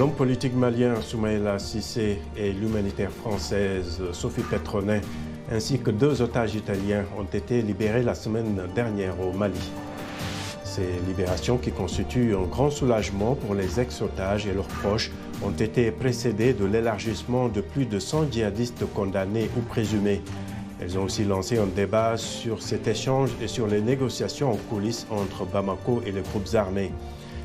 L'homme politique malien Soumaïla Cissé et l'humanitaire française Sophie Petronet, ainsi que 2 otages italiens, ont été libérés la semaine dernière au Mali. Ces libérations, qui constituent un grand soulagement pour les ex-otages et leurs proches, ont été précédées de l'élargissement de plus de 100 djihadistes condamnés ou présumés. Elles ont aussi lancé un débat sur cet échange et sur les négociations en coulisses entre Bamako et les groupes armés.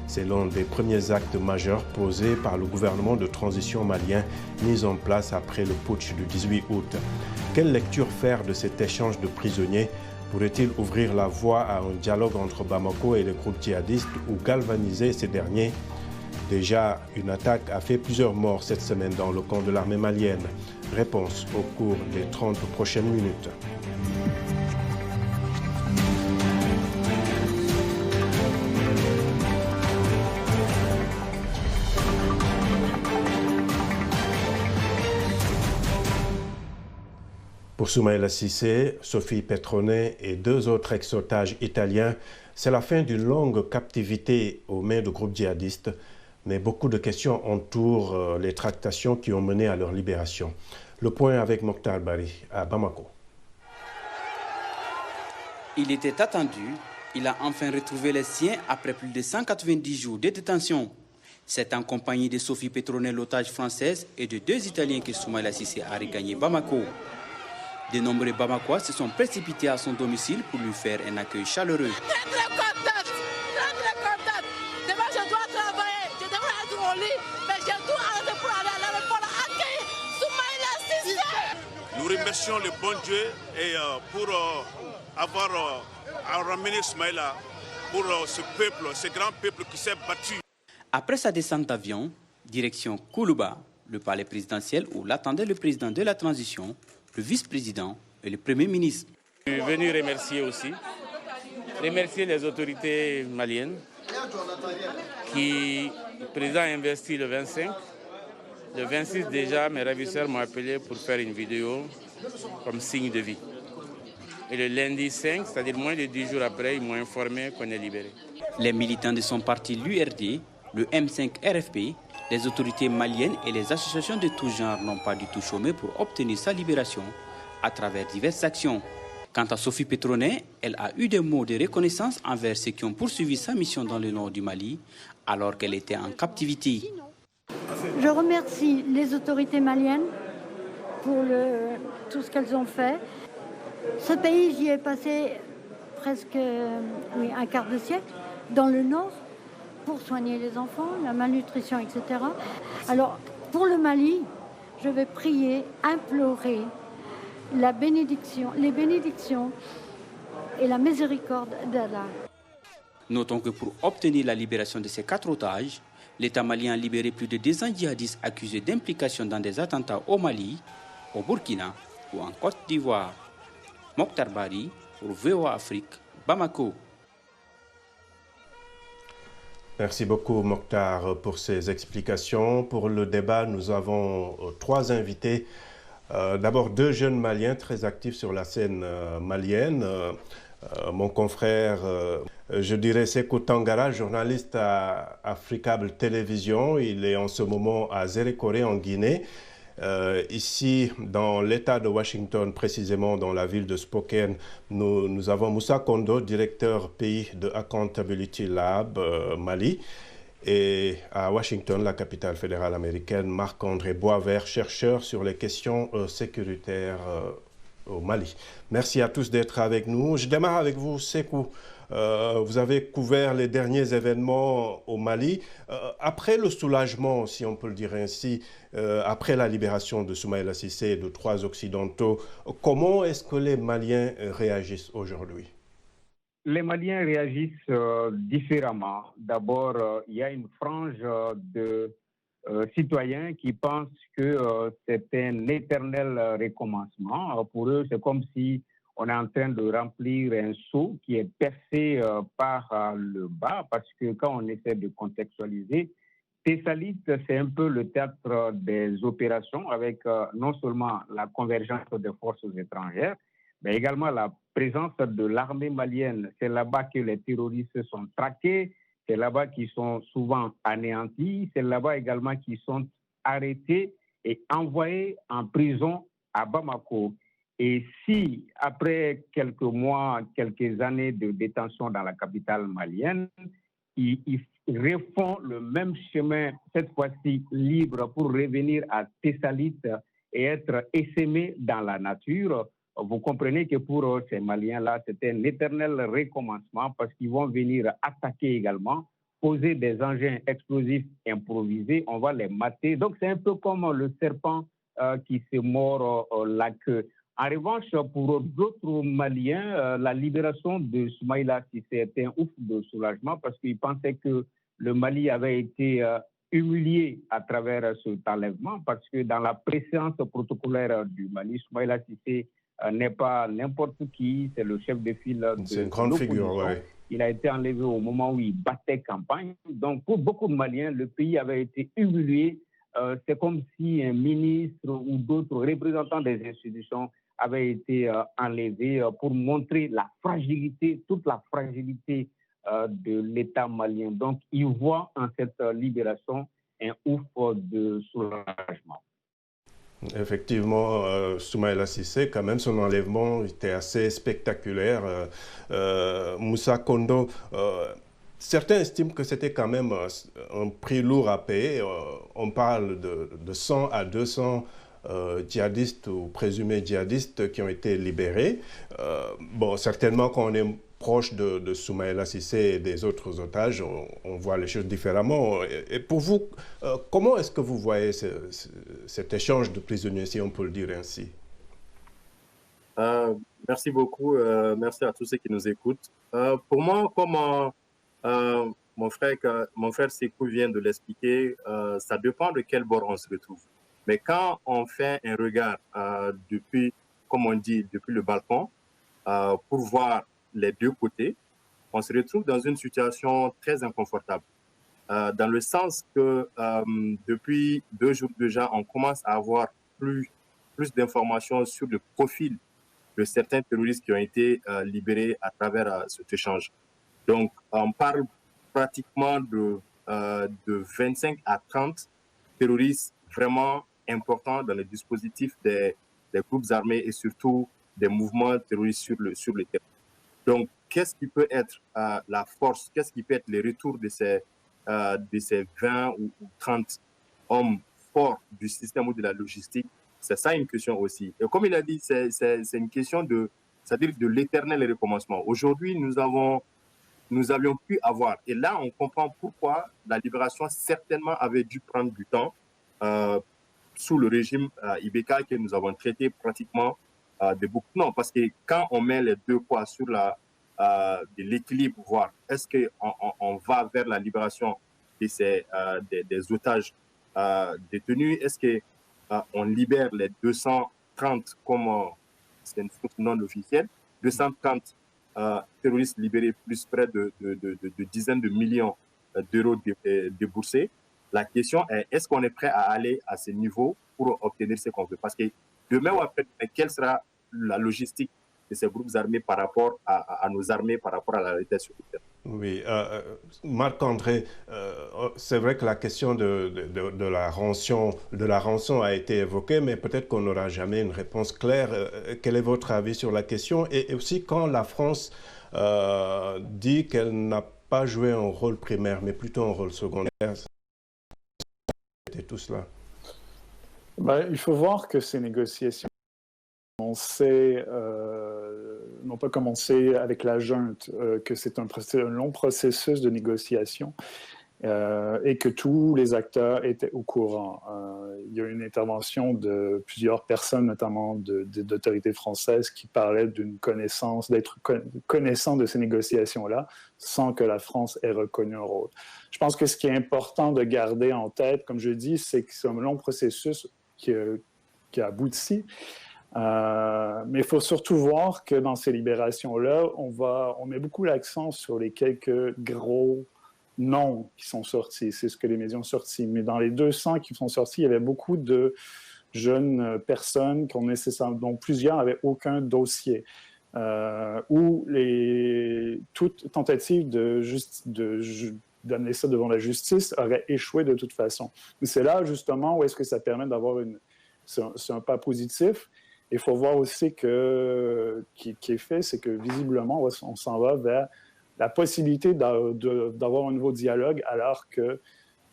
C'est l'un des premiers actes majeurs posés par le gouvernement de transition malien mis en place après le putsch du 18 août. Quelle lecture faire de cet échange de prisonniers? Pourrait-il ouvrir la voie à un dialogue entre Bamako et les groupes djihadistes ou galvaniser ces derniers? Déjà, une attaque a fait plusieurs morts cette semaine dans le camp de l'armée malienne. Réponse au cours des 30 prochaines minutes. Pour Soumaïla Cissé, Sophie Petronet et 2 autres ex-otages italiens, c'est la fin d'une longue captivité aux mains de groupes djihadistes, mais beaucoup de questions entourent les tractations qui ont mené à leur libération. Le point avec Mokhtar Bari à Bamako. Il était attendu, il a enfin retrouvé les siens après plus de 190 jours de détention. C'est en compagnie de Sophie Petronet, l'otage française, et de 2 Italiens que Soumaïla Cissé a regagné Bamako. De nombreux Bamakois se sont précipités à son domicile pour lui faire un accueil chaleureux. Très contente, très contente. Demain je dois travailler, je devrais être au lit, mais j'ai tout arrêté pour aller à l'aéroport accueillir Soumaïla Cissé. Nous remercions le bon Dieu et pour avoir ramené Soumaïla pour ce peuple, ce grand peuple qui s'est battu. Après sa descente d'avion, direction Koulouba, le palais présidentiel où l'attendait le président de la transition, le vice-président et le premier ministre. Je suis venu remercier les autorités maliennes qui, le président a investi le 25. Le 26 déjà, mes ravisseurs m'ont appelé pour faire une vidéo comme signe de vie. Et le lundi 5, c'est-à-dire moins de 10 jours après, ils m'ont informé qu'on est libéré. Les militants de son parti, l'URD, le M5 RFP, les autorités maliennes et les associations de tout genre n'ont pas du tout chômé pour obtenir sa libération à travers diverses actions. Quant à Sophie Petronet, elle a eu des mots de reconnaissance envers ceux qui ont poursuivi sa mission dans le nord du Mali alors qu'elle était en captivité. Je remercie les autorités maliennes pour tout ce qu'elles ont fait. Ce pays, j'y ai passé presque un quart de siècle dans le nord, pour soigner les enfants, la malnutrition, etc. Alors, pour le Mali, je vais prier, implorer les bénédictions et la miséricorde d'Allah. Notons que pour obtenir la libération de ces 4 otages, l'État malien a libéré plus de 200 djihadistes accusés d'implication dans des attentats au Mali, au Burkina ou en Côte d'Ivoire. Mokhtar Bari pour VOA Afrique, Bamako. Merci beaucoup Mokhtar pour ces explications. Pour le débat, nous avons 3 invités. D'abord 2 jeunes Maliens très actifs sur la scène malienne. Mon confrère, je dirais Sekou Tangara, journaliste à Africable Télévision. Il est en ce moment à Zérékoré en Guinée. Ici, dans l'État de Washington, précisément dans la ville de Spokane, nous avons Moussa Kondo, directeur pays de Accountability Lab, Mali. Et à Washington, la capitale fédérale américaine, Marc-André Boisvert, chercheur sur les questions sécuritaires au Mali. Merci à tous d'être avec nous. Je démarre avec vous, Sekou. Vous avez couvert les derniers événements au Mali. Après le soulagement, si on peut le dire ainsi, après la libération de Soumaïla Cissé et de 3 Occidentaux, comment est-ce que les Maliens réagissent aujourd'hui? Les Maliens réagissent différemment. D'abord, il y a une frange de citoyens qui pensent que c'est un éternel recommencement. Pour eux, c'est comme si on est en train de remplir un seau qui est percé par le bas, parce que quand on essaie de contextualiser, Tessalit, c'est un peu le théâtre des opérations avec non seulement la convergence des forces étrangères, mais également la présence de l'armée malienne. C'est là-bas que les terroristes sont traqués, C'est là-bas qu'ils sont souvent anéantis. C'est là-bas également qu'ils sont arrêtés et envoyés en prison à Bamako. Et si, après quelques mois, quelques années de détention dans la capitale malienne, ils refont le même chemin, cette fois-ci libre, pour revenir à Thessalite et être essaimés dans la nature, vous comprenez que pour ces Maliens-là, c'est un éternel recommencement parce qu'ils vont venir attaquer également, poser des engins explosifs improvisés, on va les mater. Donc c'est un peu comme le serpent qui se mord la queue. En revanche, pour d'autres Maliens, la libération de Soumaïla Cissé était un ouf de soulagement parce qu'ils pensaient que le Mali avait été humilié à travers cet enlèvement parce que dans la préséance protocolaire du Mali, Soumaïla Cissé n'est pas n'importe qui, c'est le chef de file de c'est une grande figure, ouais. Il a été enlevé au moment où il battait campagne. Donc pour beaucoup de Maliens, le pays avait été humilié. C'est comme si un ministre ou d'autres représentants des institutions avaient été enlevés pour montrer la fragilité, toute la fragilité de l'État malien. Donc, ils voient en cette libération un ouf de soulagement. Effectivement, Soumaïla Cissé, quand même, son enlèvement était assez spectaculaire. Moussa Kondo, certains estiment que c'était quand même un prix lourd à payer. On parle de 100 à 200 djihadistes ou présumés djihadistes qui ont été libérés. Bon, certainement, quand on est proche de Soumaïla Cissé et des autres otages, on voit les choses différemment. Et pour vous, comment est-ce que vous voyez cet échange de prisonniers, si on peut le dire ainsi? Merci beaucoup. Merci à tous ceux qui nous écoutent. Pour moi, comme mon frère Sekou vient de l'expliquer, ça dépend de quel bord on se retrouve. Mais quand on fait un regard depuis, comme on dit, depuis le balcon, pour voir les deux côtés, on se retrouve dans une situation très inconfortable. Dans le sens que depuis 2 jours déjà, on commence à avoir plus d'informations sur le profil de certains terroristes qui ont été libérés à travers cet échange. Donc, on parle pratiquement de 25 à 30 terroristes vraiment importants dans le dispositif des groupes armés et surtout des mouvements terroristes sur le terrain. Donc, qu'est-ce qui peut être la force, qu'est-ce qui peut être le retour de ces 20 ou 30 hommes forts du système ou de la logistique? C'est ça une question aussi. Et comme il a dit, c'est une question c'est-à-dire de l'éternel recommencement. Aujourd'hui, nous avions pu avoir, et là on comprend pourquoi la libération certainement avait dû prendre du temps sous le régime Ibeka que nous avons traité pratiquement de beaucoup. Non, parce que quand on met les deux poids sur de l'équilibre, voir est-ce qu'on va vers la libération des otages détenus, est-ce qu'on libère les 230 comme c'est une faute non officielle, 230 terroristes libérés plus près de dizaines de millions d'euros déboursés. La question est, est-ce qu'on est prêt à aller à ce niveau pour obtenir ce qu'on veut? Parce que demain ou après, quelle sera la logistique de ces groupes armés par rapport à nos armées, par rapport à la réalité sur le terrain? Oui, Marc-André, c'est vrai que la question de la rançon a été évoquée, mais peut-être qu'on n'aura jamais une réponse claire. Quel est votre avis sur la question? Et aussi, quand la France dit qu'elle n'a pas joué un rôle primaire, mais plutôt un rôle secondaire, c'était tout cela. Il faut voir que ces négociations n'ont pas commencé avec la junte, que c'est un long processus de négociation et que tous les acteurs étaient au courant. Il y a eu une intervention de plusieurs personnes, notamment d'autorités françaises, qui parlaient d'une connaissance, d'être connaissant de ces négociations-là, sans que la France ait reconnu un rôle. Je pense que ce qui est important de garder en tête, comme je dis, c'est que c'est un long processus qui a abouti. Mais il faut surtout voir que dans ces libérations-là, on met beaucoup l'accent sur les quelques gros noms qui sont sortis. C'est ce que les médias ont sorti. Mais dans les 200 qui sont sortis, il y avait beaucoup de jeunes personnes dont plusieurs n'avaient aucun dossier. Ou toute tentative d'amener ça devant la justice aurait échoué de toute façon. Mais c'est là, justement, où est-ce que ça permet d'avoir une... C'est un pas positif. Il faut voir aussi que qui est fait, c'est que visiblement, on s'en va vers la possibilité d'avoir un nouveau dialogue, alors que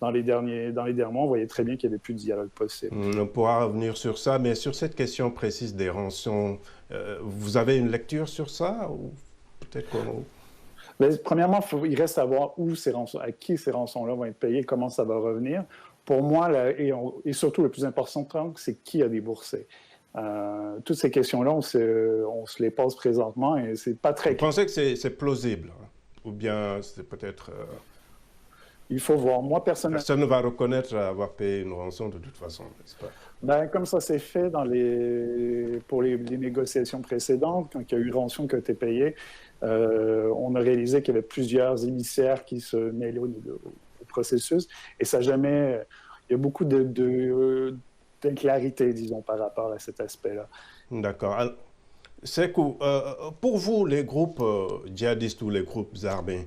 dans les derniers mois, on voyait très bien qu'il n'y avait plus de dialogue possible. On pourra revenir sur ça, mais sur cette question précise des rançons, vous avez une lecture sur ça ou peut-être qu'on... Mais premièrement, il reste à voir à qui ces rançons-là vont être payées, comment ça va revenir. Pour moi, et surtout le plus important, c'est qui a déboursé. Toutes ces questions-là, on se les pose présentement et c'est pas très... Vous pensez que c'est plausible? Ou bien c'est peut-être... Il faut voir. Moi, personnellement... Personne ne va reconnaître avoir payé une rançon de toute façon, n'est-ce pas? Ben, comme ça s'est fait pour les négociations précédentes, quand il y a eu une rançon qui a été payée, on a réalisé qu'il y avait plusieurs émissaires qui se mêlaient au processus. Et ça jamais... Il y a beaucoup d'inclarité, disons, par rapport à cet aspect-là. D'accord. Sekou, pour vous, les groupes djihadistes ou les groupes armés,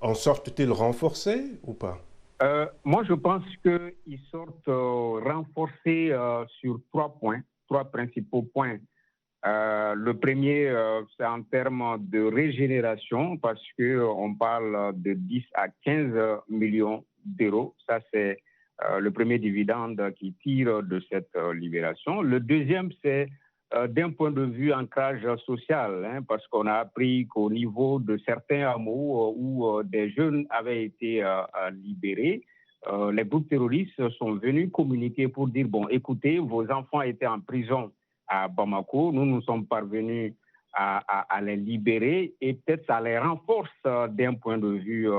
en sortent-ils renforcés ou pas? Moi, je pense qu'ils sortent renforcés sur 3 points, 3 principaux points. Le premier, c'est en termes de régénération, parce qu'on parle de 10 à 15 millions d'euros. Ça, c'est le premier dividende qui tire de cette libération. Le deuxième, c'est d'un point de vue ancrage social, parce qu'on a appris qu'au niveau de certains hameaux où des jeunes avaient été libérés, les groupes terroristes sont venus communiquer pour dire, bon, écoutez, vos enfants étaient en prison à Bamako, nous sommes parvenus à les libérer et peut-être ça les renforce d'un point de vue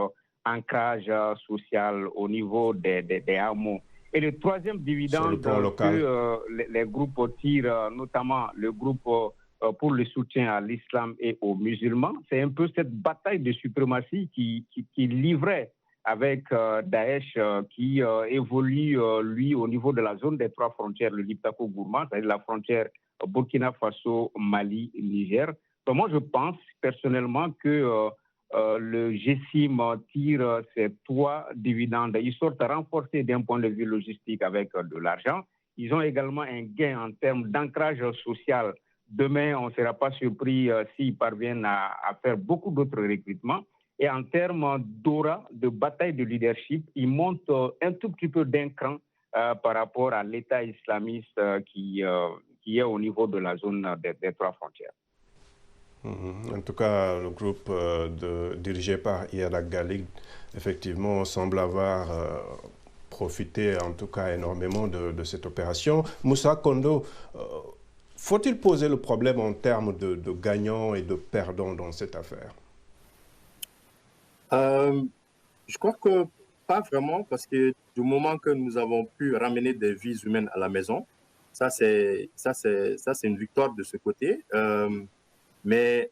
ancrage social au niveau des hameaux. Et le troisième dividende que les groupes tirent, notamment le groupe pour le soutien à l'islam et aux musulmans, c'est un peu cette bataille de suprématie qui livrait avec Daesh qui évolue, lui, au niveau de la zone des 3 frontières, le Liptako-Gourma, c'est-à-dire la frontière Burkina Faso, Mali, Niger. Donc moi, je pense personnellement que le GSIM tire ces 3 dividendes. Ils sortent renforcés d'un point de vue logistique avec de l'argent. Ils ont également un gain en termes d'ancrage social. Demain, on ne sera pas surpris s'ils parviennent à faire beaucoup d'autres recrutements. Et en termes d'aura, de bataille de leadership, ils montent un tout petit peu d'un cran par rapport à l'État islamiste qui est au niveau de la zone des 3 frontières. En tout cas, le groupe dirigé par Iyad Galig, effectivement, semble avoir profité, en tout cas, énormément de cette opération. Moussa Kondo, faut-il poser le problème en termes de gagnants et de perdants dans cette affaire? Je crois que pas vraiment, parce que du moment que nous avons pu ramener des vies humaines à la maison, ça c'est une victoire de ce côté. Mais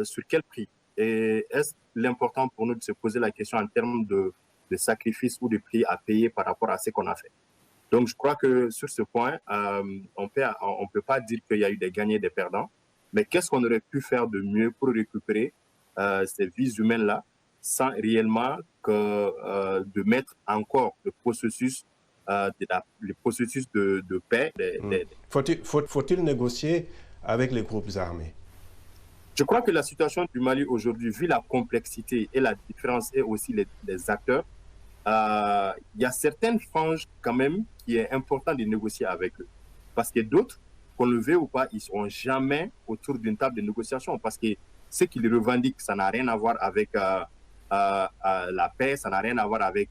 sur quel prix? Et est-ce l'important pour nous de se poser la question en termes de sacrifice ou de prix à payer par rapport à ce qu'on a fait? Donc, je crois que sur ce point, on peut pas dire qu'il y a eu des gagnants et des perdants, mais qu'est-ce qu'on aurait pu faire de mieux pour récupérer ces vies humaines-là sans réellement de mettre encore le processus de paix. Faut-il négocier avec les groupes armés? Je crois que la situation du Mali aujourd'hui, vu la complexité et la différence et aussi les acteurs, il y a certaines franges quand même qui est important de négocier avec eux. Parce que d'autres, qu'on le veuille ou pas, ils ne seront jamais autour d'une table de négociation. Parce que ce qu'ils revendiquent, ça n'a rien à voir avec la paix, ça n'a rien à voir avec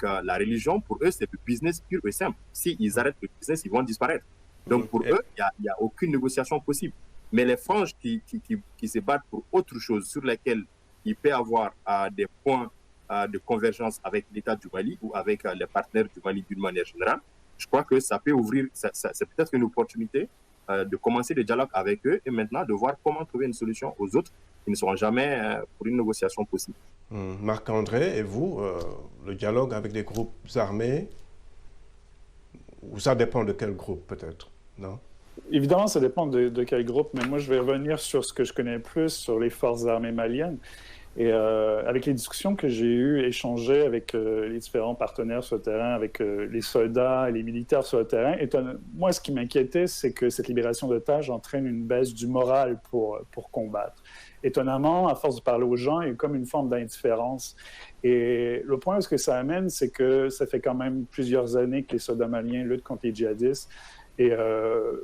la religion. Pour eux, c'est le business pur et simple. S'ils arrêtent le business, ils vont disparaître. Donc pour eux, il n'y a aucune négociation possible. Mais les franges qui se battent pour autre chose, sur lesquelles il peut y avoir des points de convergence avec l'État du Mali ou avec les partenaires du Mali d'une manière générale, je crois que ça peut ouvrir, c'est peut-être une opportunité de commencer le dialogue avec eux et maintenant de voir comment trouver une solution aux autres qui ne seront jamais pour une négociation possible. Marc-André, et vous, le dialogue avec des groupes armés, ou ça dépend de quel groupe peut-être, non? Évidemment, ça dépend de quel groupe, mais moi je vais revenir sur ce que je connais plus, sur les forces armées maliennes. Et avec les discussions que j'ai eues, échangées avec les différents partenaires sur le terrain, avec les soldats et les militaires sur le terrain, moi, ce qui m'inquiétait, c'est que cette libération d'otages entraîne une baisse du moral pour combattre. Étonnamment, à force de parler aux gens, il y a comme une forme d'indifférence. Et le point où ce que ça amène, c'est que ça fait quand même plusieurs années que les soldats maliens luttent contre les djihadistes. Et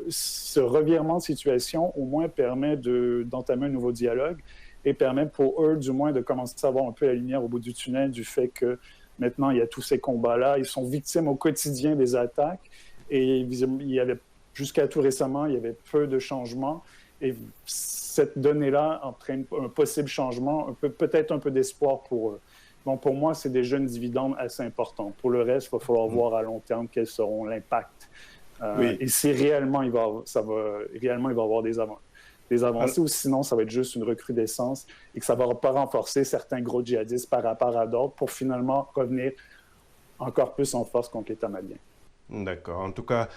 ce revirement de situation, au moins, permet d'entamer un nouveau dialogue et permet pour eux, du moins, de commencer à voir un peu la lumière au bout du tunnel du fait que maintenant, il y a tous ces combats-là. Ils sont victimes au quotidien des attaques. Et il y avait, jusqu'à tout récemment, il y avait peu de changements. Et cette donnée-là entraîne un possible changement, peut-être un peu d'espoir pour eux. Donc, pour moi, c'est des jeunes dividendes assez importants. Pour le reste, il va falloir voir à long terme quels seront l'impact. Oui. Et si réellement il va y avoir des avancées, ou sinon ça va être juste une recrudescence et que ça ne va pas renforcer certains gros djihadistes par rapport à d'autres pour finalement revenir encore plus en force contre l'État malien. D'accord. En tout cas,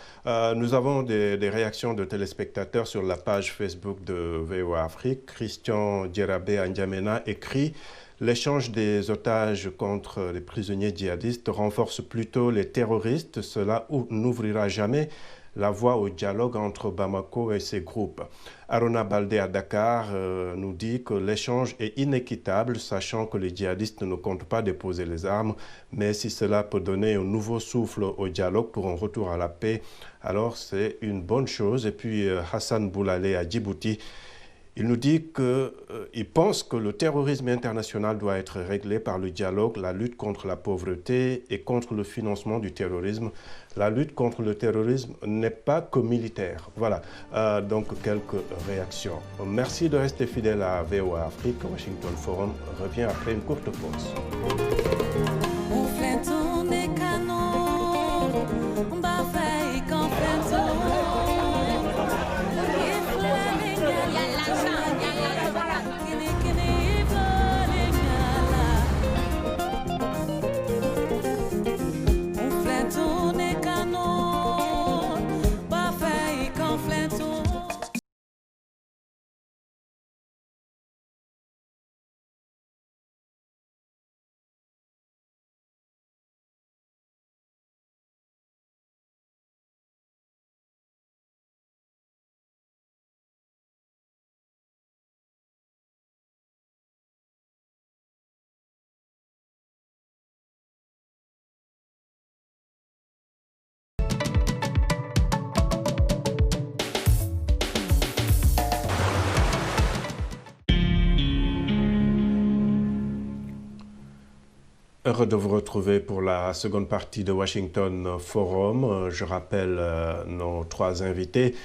nous avons des réactions de téléspectateurs sur la page Facebook de VOA Afrique. Christian Djerabé N'Djamena écrit « L'échange des otages contre les prisonniers djihadistes renforce plutôt les terroristes. Cela n'ouvrira jamais la voie au dialogue entre Bamako et ses groupes. » Arona Baldé à Dakar nous dit que l'échange est inéquitable, sachant que les djihadistes ne comptent pas déposer les armes, mais si cela peut donner un nouveau souffle au dialogue pour un retour à la paix, alors c'est une bonne chose. Et puis Hassan Boulalé à Djibouti, il nous dit qu'il pense que le terrorisme international doit être réglé par le dialogue, la lutte contre la pauvreté et contre le financement du terrorisme. La lutte contre le terrorisme n'est pas que militaire. Voilà, donc quelques réactions. Merci de rester fidèle à VOA Afrique. Washington Forum revient après une courte pause. Heureux de vous retrouver pour la seconde partie de Washington Forum. Je rappelle nos trois invités.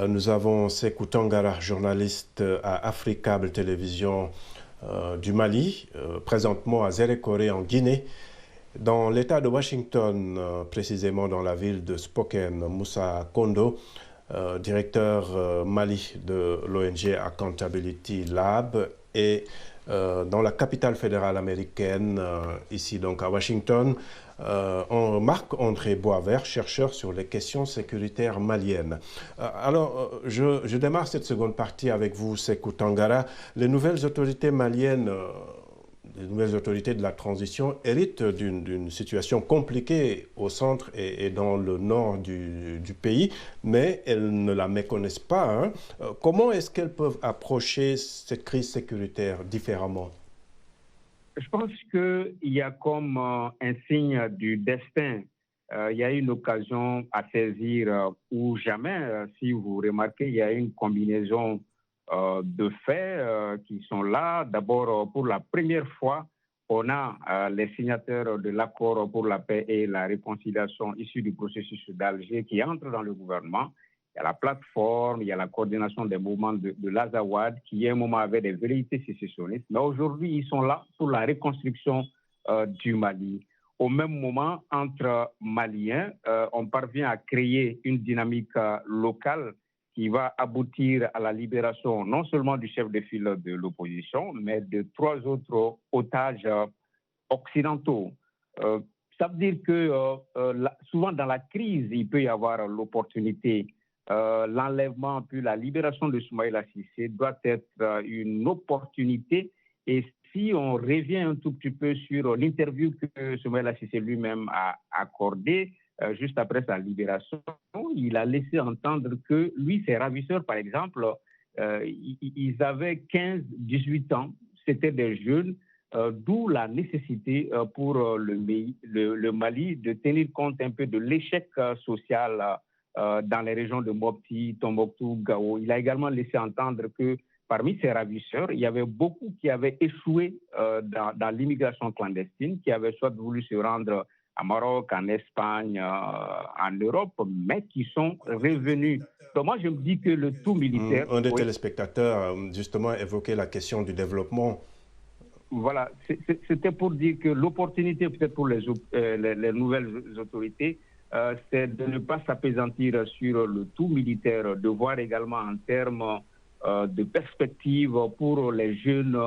Nous avons Sékou Tangara, journaliste à Africable Télévision du Mali, présentement à Zérékoré en Guinée. Dans l'État de Washington, précisément dans la ville de Spokane, Moussa Kondo, directeur Mali de l'ONG Accountability Lab, et dans la capitale fédérale américaine, ici donc à Washington, Marc-André Boisvert, chercheur sur les questions sécuritaires maliennes. Alors, je démarre cette seconde partie avec vous, Sékou Tangara. Les nouvelles autorités maliennes, les nouvelles autorités de la transition héritent d'une situation compliquée au centre et dans le nord du pays, mais elles ne la méconnaissent pas. Hein. Comment est-ce qu'elles peuvent approcher cette crise sécuritaire différemment? Je pense qu'il y a comme un signe du destin. Il y a une occasion à saisir ou jamais. Si vous remarquez, il y a une combinaison de faits qui sont là. D'abord, pour la première fois, on a les signataires de l'accord pour la paix et la réconciliation issus du processus d'Alger qui entrent dans le gouvernement. Il y a la plateforme, il y a la coordination des mouvements de l'Azawad qui, à un moment, avait des velléités sécessionnistes. Mais aujourd'hui, ils sont là pour la reconstruction du Mali. Au même moment, entre Maliens, on parvient à créer une dynamique locale qui va aboutir à la libération non seulement du chef de file de l'opposition, mais de 3 autres otages occidentaux. Ça veut dire que souvent dans la crise, il peut y avoir l'opportunité. L'enlèvement puis la libération de Soumaïla Cissé doit être une opportunité et si on revient un tout petit peu sur l'interview que Soumaïla Cissé lui-même a accordée juste après sa libération, il a laissé entendre que lui, ses ravisseurs, par exemple, ils avaient 15-18 ans, c'était des jeunes, d'où la nécessité pour le Mali de tenir compte un peu de l'échec social dans les régions de Mopti, Tombouctou, Gao. Il a également laissé entendre que parmi ces ravisseurs, il y avait beaucoup qui avaient échoué dans l'immigration clandestine, qui avaient soit voulu se rendre à Maroc, en Espagne, en Europe, mais qui sont revenus. Donc moi, je me dis que le tout militaire... Un des téléspectateurs, justement, évoquait la question du développement. Voilà, c'était pour dire que l'opportunité peut-être pour les nouvelles autorités, c'est de ne pas s'appesantir sur le tout militaire, de voir également en termes de perspectives pour les jeunes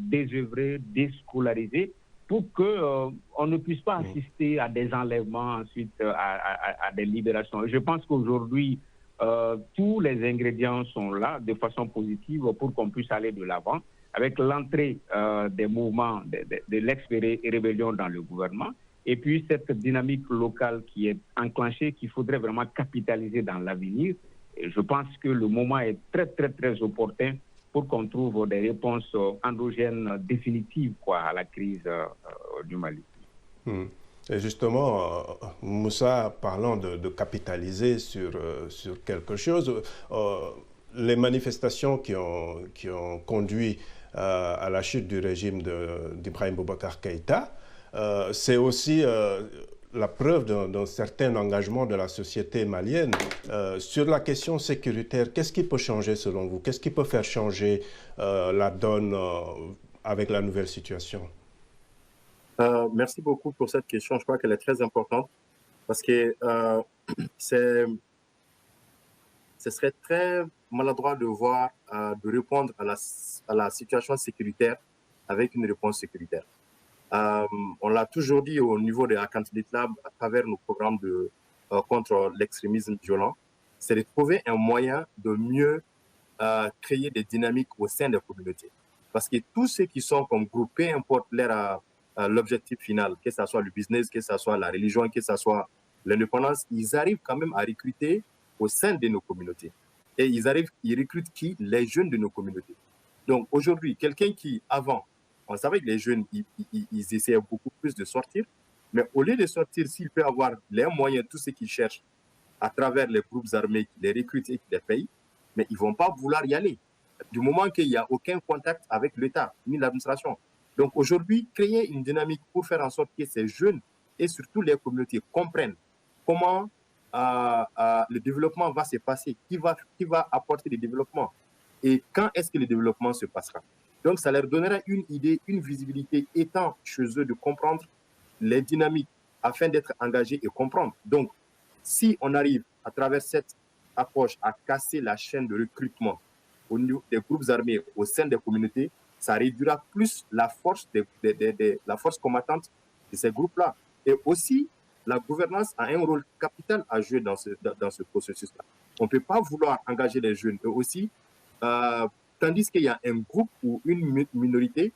désœuvrés, déscolarisés, pour qu'on ne puisse pas assister à des enlèvements, ensuite à des libérations. Je pense qu'aujourd'hui, tous les ingrédients sont là de façon positive pour qu'on puisse aller de l'avant avec l'entrée des mouvements de l'ex-rébellion dans le gouvernement et puis cette dynamique locale qui est enclenchée, qu'il faudrait vraiment capitaliser dans l'avenir. Et je pense que le moment est très, très, très opportun pour qu'on trouve des réponses endogènes définitives à la crise du Mali. Et justement, Moussa, parlant de capitaliser sur quelque chose, les manifestations qui ont conduit à la chute du régime d'Ibrahim Boubacar Keïta, c'est aussi la preuve d'un certain engagement de la société malienne. Sur la question sécuritaire, qu'est-ce qui peut changer selon vous? Qu'est-ce qui peut faire changer la donne avec la nouvelle situation? Merci beaucoup pour cette question. Je crois qu'elle est très importante parce que ce serait très maladroit de répondre à la situation sécuritaire avec une réponse sécuritaire. On l'a toujours dit au niveau de Akantilit Lab à travers nos programmes contre l'extrémisme violent, c'est de trouver un moyen de mieux créer des dynamiques au sein des communautés. Parce que tous ceux qui sont comme groupe, peu importe l'objectif final, que ce soit le business, que ce soit la religion, que ce soit l'indépendance, ils arrivent quand même à recruter au sein de nos communautés. Et ils recrutent qui? Les jeunes de nos communautés. Donc aujourd'hui, quelqu'un qui, avant, on savait que les jeunes, ils essayaient beaucoup plus de sortir, mais au lieu de sortir, s'il peut avoir les moyens, tout ce qu'ils cherchent à travers les groupes armés qui les recrutent et qui les payent, mais ils ne vont pas vouloir y aller. Du moment qu'il n'y a aucun contact avec l'État ni l'administration. Donc aujourd'hui, créer une dynamique pour faire en sorte que ces jeunes et surtout les communautés comprennent comment le développement va se passer, qui va apporter le développement et quand est-ce que le développement se passera. Donc ça leur donnera une idée, une visibilité étant chez eux de comprendre les dynamiques afin d'être engagés et comprendre. Donc si on arrive à travers cette approche à casser la chaîne de recrutement au niveau des groupes armés au sein des communautés, ça réduira plus la force, la force combattante de ces groupes-là. Et aussi, la gouvernance a un rôle capital à jouer dans ce processus-là. On ne peut pas vouloir engager les jeunes eux aussi, tandis qu'il y a un groupe ou une minorité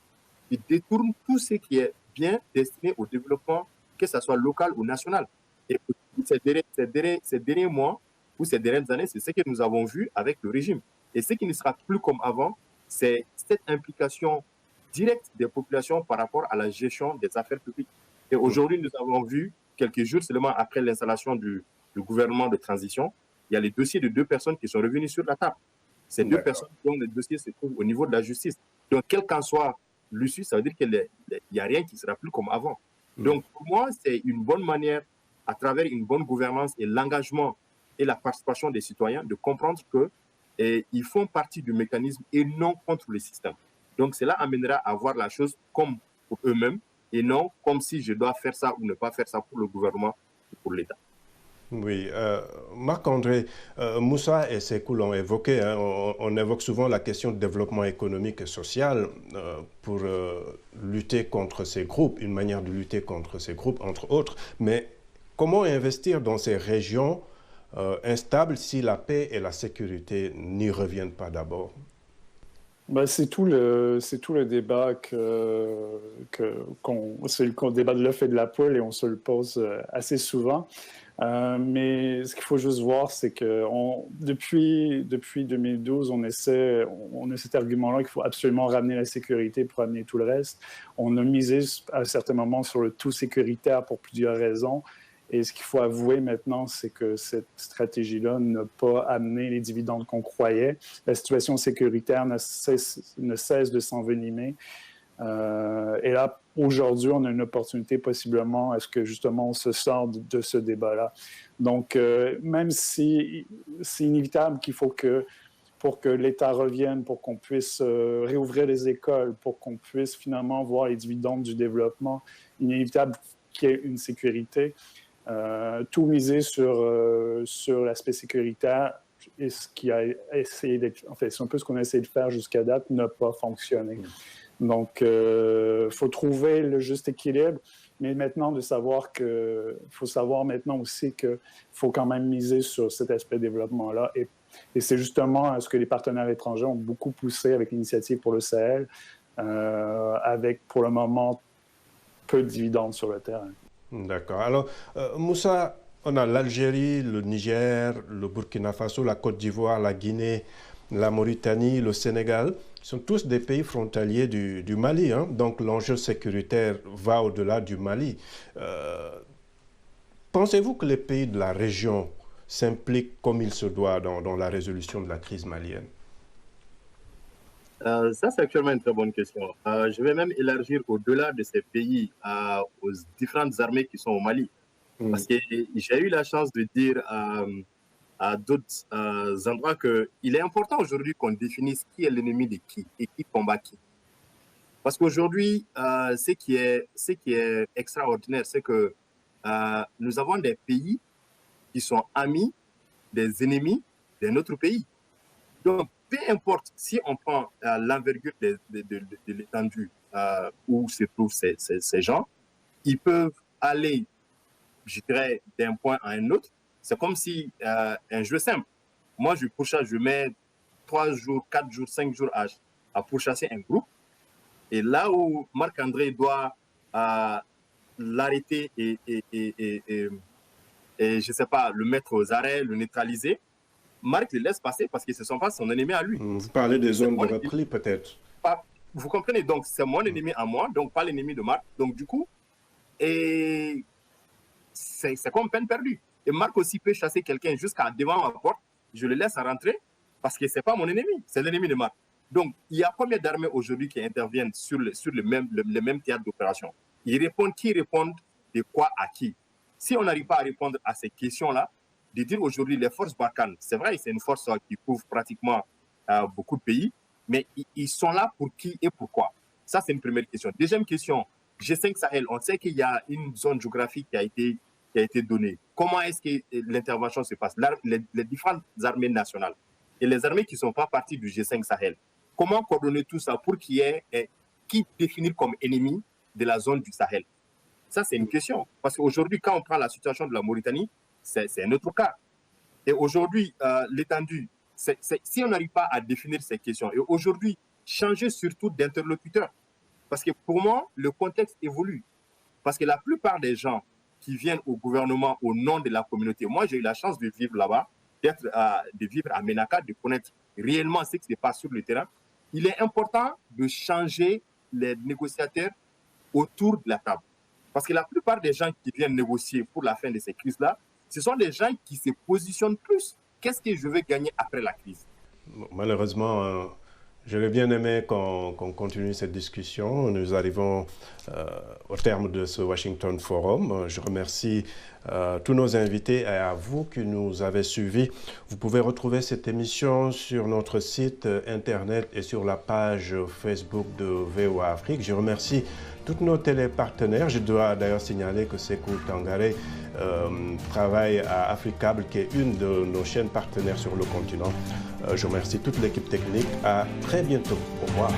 qui détourne tout ce qui est bien destiné au développement, que ce soit local ou national. Et ces derniers mois ou ces dernières années, c'est ce que nous avons vu avec le régime. Et ce qui ne sera plus comme avant, c'est cette implication directe des populations par rapport à la gestion des affaires publiques. Et aujourd'hui, nous avons vu, quelques jours seulement après l'installation du gouvernement de transition, il y a les dossiers de 2 personnes qui sont revenus sur la table. Ces 2 personnes dont les dossiers se trouvent au niveau de la justice. Donc, quel qu'en soit l'issue, ça veut dire qu'il n'y a rien qui ne sera plus comme avant. Donc, pour moi, c'est une bonne manière, à travers une bonne gouvernance et l'engagement et la participation des citoyens, de comprendre qu'ils font partie du mécanisme et non contre le système. Donc, cela amènera à voir la chose comme pour eux-mêmes et non comme si je dois faire ça ou ne pas faire ça pour le gouvernement ou pour l'État. Oui, Marc-André, Moussa et Sékou l'ont évoqué, hein, on évoque souvent la question de développement économique et social pour lutter contre ces groupes, une manière de lutter contre ces groupes, entre autres. Mais comment investir dans ces régions instables si la paix et la sécurité n'y reviennent pas d'abord? C'est tout le débat c'est le débat de l'œuf et de la poule et on se le pose assez souvent. Mais ce qu'il faut juste voir, c'est que depuis 2012, on a cet argument-là qu'il faut absolument ramener la sécurité pour amener tout le reste. On a misé à un certain moment sur le tout sécuritaire pour plusieurs raisons. Et ce qu'il faut avouer maintenant, c'est que cette stratégie-là n'a pas amené les dividendes qu'on croyait. La situation sécuritaire ne cesse de s'envenimer. Et là, aujourd'hui, on a une opportunité possiblement à ce que justement on se sorte de ce débat-là. Donc, même si c'est inévitable qu'il faut pour que l'État revienne, pour qu'on puisse réouvrir les écoles, pour qu'on puisse finalement voir les dividendes du développement, inévitable qu'il y ait une sécurité. Tout miser sur l'aspect sécuritaire et ce qui a essayé d'être... En fait, c'est un peu ce qu'on a essayé de faire jusqu'à date, n'a pas fonctionné. Donc, il faut trouver le juste équilibre, mais maintenant faut savoir maintenant aussi qu'il faut quand même miser sur cet aspect développement-là. Et c'est justement ce que les partenaires étrangers ont beaucoup poussé avec l'initiative pour le Sahel, avec pour le moment peu de dividendes sur le terrain. D'accord. Alors, Moussa, on a l'Algérie, le Niger, le Burkina Faso, la Côte d'Ivoire, la Guinée, la Mauritanie, le Sénégal, sont tous des pays frontaliers du Mali. Hein? Donc l'enjeu sécuritaire va au-delà du Mali. Pensez-vous que les pays de la région s'impliquent comme il se doit dans la résolution de la crise malienne? Ça, c'est actuellement une très bonne question. Je vais même élargir au-delà de ces pays aux différentes armées qui sont au Mali. Parce que j'ai eu la chance de dire à d'autres endroits qu'il est important aujourd'hui qu'on définisse qui est l'ennemi de qui et qui combat qui. Parce qu'aujourd'hui, ce qui est extraordinaire, c'est que nous avons des pays qui sont amis des ennemis d'un autre pays. Donc, peu importe si on prend l'envergure de l'étendue où se trouvent ces gens, ils peuvent aller, je dirais, d'un point à un autre. C'est comme si un jeu simple. Moi, je pourchasse, je mets 3 jours, 4 jours, 5 jours à pourchasser un groupe. Et là où Marc-André doit l'arrêter et je ne sais pas, le mettre aux arrêts, le neutraliser, Marc le laisse passer parce que ce ne sont pas son ennemi à lui. Vous parlez des zones de repli peut-être. Vous comprenez, donc c'est mon ennemi à moi, donc pas l'ennemi de Marc. Donc du coup, c'est comme peine perdue. Et Marc aussi peut chasser quelqu'un jusqu'à devant ma porte, je le laisse rentrer parce que ce n'est pas mon ennemi, c'est l'ennemi de Marc. Donc il y a combien d'armées aujourd'hui qui interviennent sur le même théâtre d'opération? Qui répondent de quoi à qui? Si on n'arrive pas à répondre à ces questions-là, de dire aujourd'hui les forces Barkhane, c'est vrai, c'est une force qui couvre pratiquement beaucoup de pays, mais ils sont là pour qui et pourquoi? Ça, c'est une première question. Deuxième question, G5 Sahel, on sait qu'il y a une zone géographique qui a été donnée. Comment est-ce que l'intervention se passe? Les différentes armées nationales et les armées qui ne sont pas parties du G5 Sahel, comment coordonner tout ça pour qu'il y ait qui définir comme ennemi de la zone du Sahel? Ça, c'est une question. Parce qu'aujourd'hui, quand on prend la situation de la Mauritanie, c'est un autre cas. Et aujourd'hui, l'étendue, si on n'arrive pas à définir ces questions, et aujourd'hui, changer surtout d'interlocuteur. Parce que pour moi, le contexte évolue. Parce que la plupart des gens qui viennent au gouvernement au nom de la communauté, moi j'ai eu la chance de vivre là-bas, de vivre à Ménaka, de connaître réellement ce qui se passe sur le terrain. Il est important de changer les négociateurs autour de la table. Parce que la plupart des gens qui viennent négocier pour la fin de ces crises-là, ce sont des gens qui se positionnent plus. Qu'est-ce que je veux gagner après la crise? Malheureusement, j'aurais bien aimé qu'on continue cette discussion. Nous arrivons au terme de ce Washington Forum. Je remercie tous nos invités et à vous qui nous avez suivis. Vous pouvez retrouver cette émission sur notre site internet et sur la page Facebook de VOA Afrique. Je remercie tous nos télépartenaires. Je dois d'ailleurs signaler que Sekou Tangare travaille à Africable, qui est une de nos chaînes partenaires sur le continent. Je remercie toute l'équipe technique. À très bientôt. Au revoir.